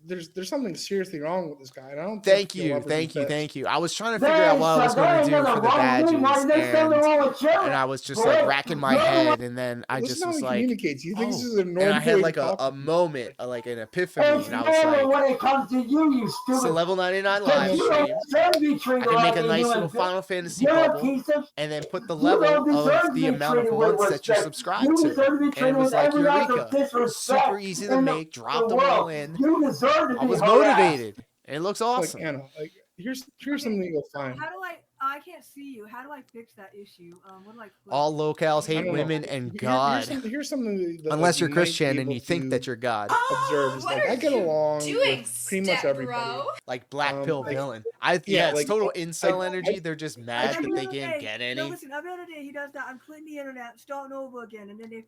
There's something seriously wrong with this guy. And I don't Thank think he'll you, ever thank be you, fixed. thank you. I was trying to figure out what I was going to do for the badges, and I was just like racking my head, and then I Listen just how was he like, communicates. You think this is a and normal I had way like to a talk? moment, like an epiphany, It's and I never was when like, it comes to you, you it's stupid. a level 99 Because live you stream. don't deserve to be treated I can make like a nice human little being. Final Fantasy You're a bubble, piece of and then put the You level don't deserve of to the be amount of treated with months that you're respect. subscribed You to. deserve to be And it treated was with like every ounce of Eureka. disrespect Super easy to in make, the drop them all world. in. You deserve to I be was harassed. motivated. And it looks Like awesome. Anna, like here's something you'll find. How do I can't see you. How do I fix that issue? What do I click? All locals I hate don't know. women and Here's God. here's something that Unless like, you're you might be Christian and able you think to that you're God. observe is like I get along with pretty much everybody. Like black pill like, villain. yeah, It's like, total incel I- energy. They're just mad that they can't get No, any. listen. Every other day he does that. I'm clicking the internet, starting over again, and then they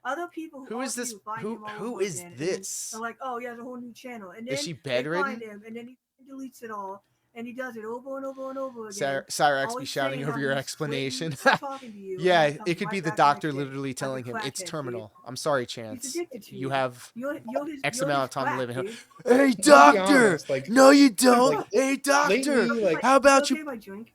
other people Who is this? Who is this? They're like, oh, he has a whole new channel, and then Is she they bedridden? find him, and then he deletes it all, and he does it over and over and over again. Cyrax be always shouting saying over how your he's explanation. quitting talking to you, and Yeah, then it could comes be right the back to my doctor shit literally like a telling him it's crackhead, dude. terminal. I'm sorry, He's Chance. addicted to You have You're his, X you're amount his of time to live crack, in. dude. Hey, be doctor! honest, like- No, you don't. like, Hey, doctor! lately, like- How about okay you if I drink?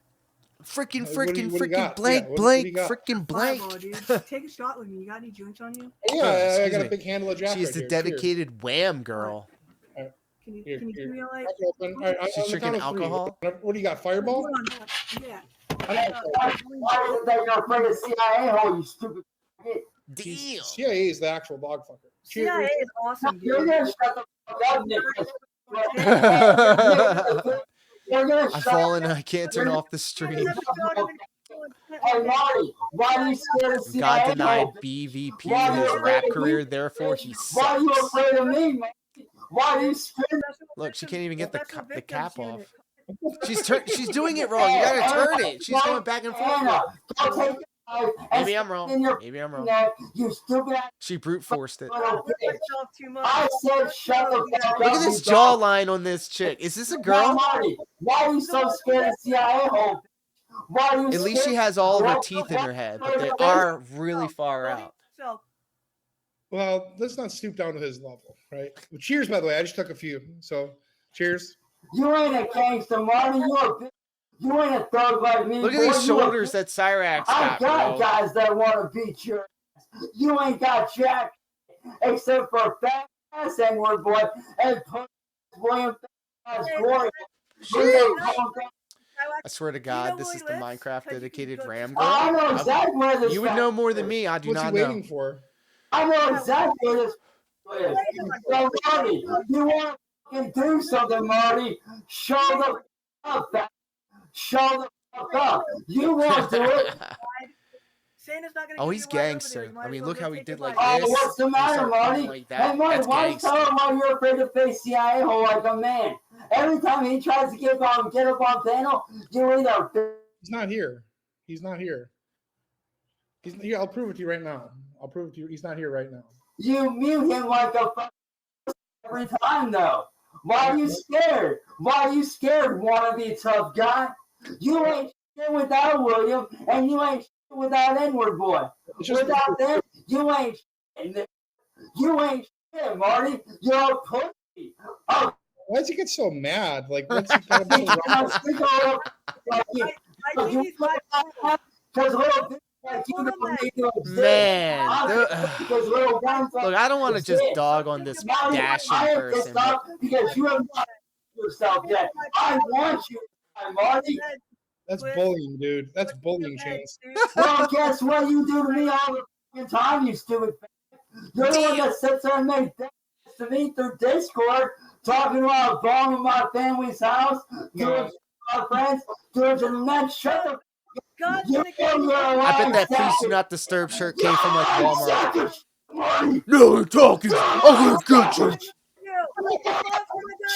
freaking, what do you got? blank, Yeah, what do you blank, got? freaking blank? Fireball, dude. Take a shot with me. You got any drinks on you? Yeah, I Excuse got me. a big handle of Jack She's right the here. Cheers. dedicated wham girl. Can you Here, give here. me a like? Crack it open. All right, on She's the drinking count of three. alcohol? What do you got? Fireball? Hold on, hold on. Yeah. Why is it that you're afraid of CIA hole, you stupid shit? Damn. CIA is the actual dog fucker. Cheers. CIA is awesome, You're dude. gonna shut the fuck up, Nick. You're gonna I've shut fallen and I can't turn off the stream. Hey, Marty, why are you scared of CIA God denied hole? BVP in his rap career, therefore he Why are you sucks. afraid of me, man? Why are you scared? Look, she can't even get the Victims cap off. unit. She's doing it wrong. You gotta turn it. She's going back and forth. Anna, don't take it out and Maybe I'm stick wrong. it in your Maybe I'm wrong. neck, you stupid ass She brute forced it. little bitch. Yourself too much. I said shut the fuck up. Look at this you dog. jawline on this chick. Is this a Now, girl? Marty, why are you so scared of CIA hole? Why are you At least she scared? has all of her Girl, teeth in her head, but why they are you are really far out. So, Well, let's not stoop down to his level, right? Well, cheers, by the way. I just took a few. So, cheers. You ain't a gangster, Marty. You ain't a thug like me. Look at boy. these You a shoulders that Cyrax I got, got bro. guys that want to beat your ass. You ain't got jack except for a fat ass N-word boy and William ass boy. I swear to God, this is the Minecraft dedicated Ram girl. I know exactly where this You would know more than me. I do What's he not know. waiting for? I know exactly where this is. So, Marty, you want to do something, Marty? Show the fuck up. Show the fuck up. You won't do it. Santa's not gonna Oh, give he's you one over there. gangster. You might I as mean, well look go how he take did a like bite. this. What's the and matter, start Marty? eating like that. Hey, Marty, That's why gangster. tell him why you're afraid to face the hole like a man? Every time he tries to get up on panel, you either. He's not here. He's not here. He's here. I'll prove it to you right now. I'll prove it to you. He's not here right now. You mute him like a every time, though. Why are you scared? Why are you scared, wannabe tough guy? You ain't shit without William, and you ain't shit without N-word boy. Without them, you ain't shit. You ain't shit, Marty. You're a pussy. Oh, why does he get so mad? Like, what's he got so wrong? Because little bitch like you don't need to exist. Man, look, I don't want to just dog on this dashing person. But... because you haven't got yourself yet. I want you, Marty. That's bullying, dude. That's bullying, Chance. Well, guess what you do to me all the fucking time, you stupid fag. You're the one that sits there and makes to me through Discord, talking about bombing my family's house, doing my friends, doing to the next shut I bet that please do not disturb shirt came from like Walmart. No, I'm talking. I'm gonna get you.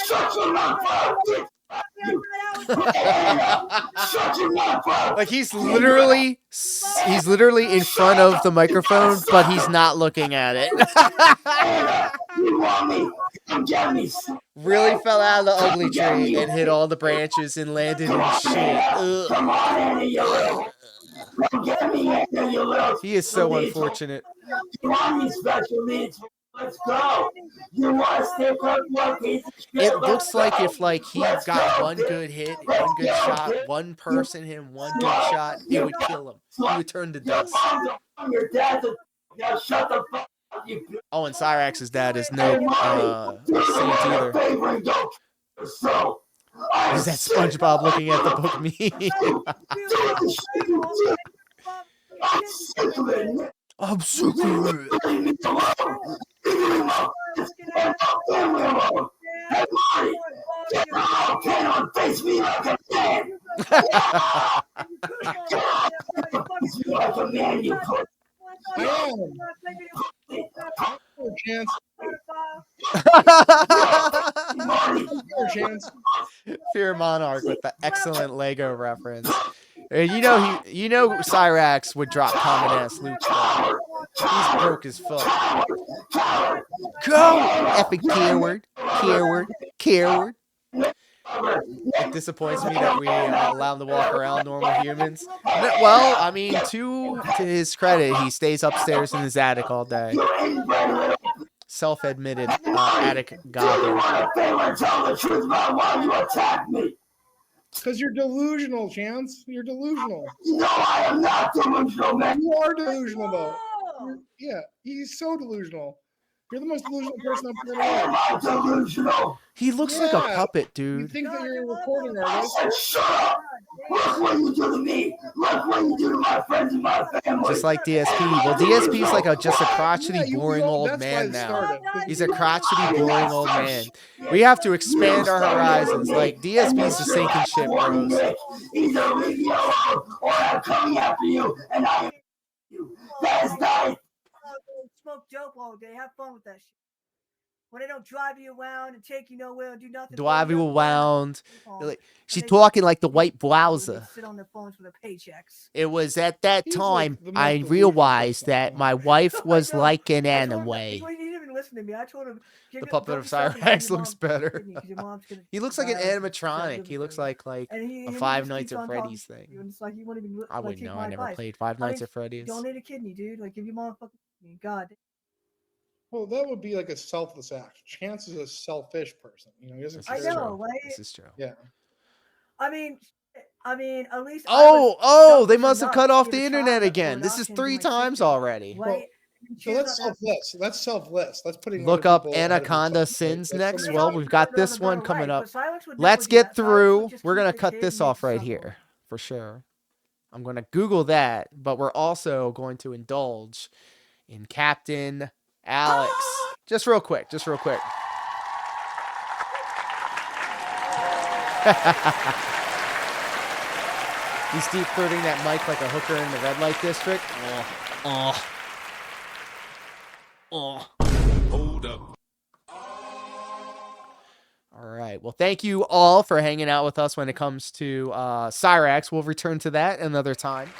Shut your mouth, like he's literally in front of the microphone, but he's not looking at it. Really fell out of the ugly tree and hit all the branches and landed in shit. He is so unfortunate. Special needs. Let's go. You want to stick up one piece of shit? It looks like if like he got one good hit, one good shot, one person hit him one good shot, it would kill him. He would turn to dust. Oh, and Cyrax's dad is no saint either. Is that SpongeBob looking at the book meme? I'm sick of Face me like a man. Like a man, you put. Chance. Fear Monarch with the excellent Lego reference. And you know Cyrax would drop common ass loot stuff. He's broke as fuck. Go! Epic keyword. It disappoints me that we allow him to walk around normal humans. Well, I mean, to his credit, he stays upstairs in his attic all day. Self-admitted attic goblin. Tell the truth about why you attacked me. Because you're delusional, Chance. You're delusional. No, I am not delusional, man. You are delusional, though. Yeah, he's so delusional. You're the most delusional person I've ever met. Delusional. He looks like a puppet, dude. You think that you're a recording artist? Shut up! Look what you do to me. Look what you do to my friends and my family. Just like DSP. Well, DSP's like just a crotchety, boring old man now. He's a crotchety, boring old man. We have to expand our horizons. Like, DSP's the sinking ship, bros. Either leave me alone or I'm coming after you, and I hate you. That is not. Smoke dope all day. Have fun with that shit. When they don't drive you around and take you nowhere and do nothing. Drive you around. She's talking like the white blouser. Sit on their phones for their paychecks. It was at that time I realized that my wife was like an anime. He didn't even listen to me. I told him. The puppet of Cyrax looks better. He looks like an animatronic. He looks like a Five Nights at Freddy's thing. I wouldn't know. I never played Five Nights at Freddy's. Donate a kidney, dude. Like, give your motherfucking God. Well, that would be like a selfless act. Chance is a selfish person. You know, he doesn't. I know, right? This is true. Yeah. I mean, at least. Oh, they must have cut off the internet again. This is 3 times already. Right? So that's selfless. That's selfless. That's putting Look other up people ahead of Anaconda yourself. Sins That's next. so Well, much- we've got this one coming up. Let's get through. We're going to cut this off right here for sure. I'm going to Google that, but we're also going to indulge in Captain Alex. Just real quick. Just real quick. He's deep throating that mic like a hooker in the red light district. Hold up. All right. Well, thank you all for hanging out with us when it comes to Cyraxx. We'll return to that another time.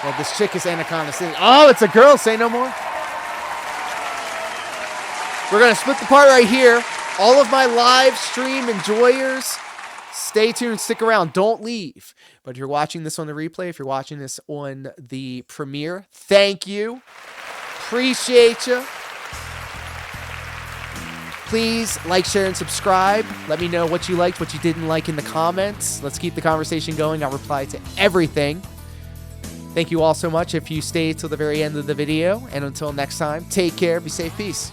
Well, this chick is Anaconda City. Oh, it's a girl. Say no more. We're going to split the part right here. All of my live stream enjoyers, stay tuned. Stick around. Don't leave. But if you're watching this on the replay, if you're watching this on the premiere, thank you. Appreciate you. Please like, share, and subscribe. Let me know what you liked, what you didn't like in the comments. Let's keep the conversation going. I'll reply to everything. Thank you all so much if you stayed till the very end of the video. And until next time, take care. Be safe. Peace.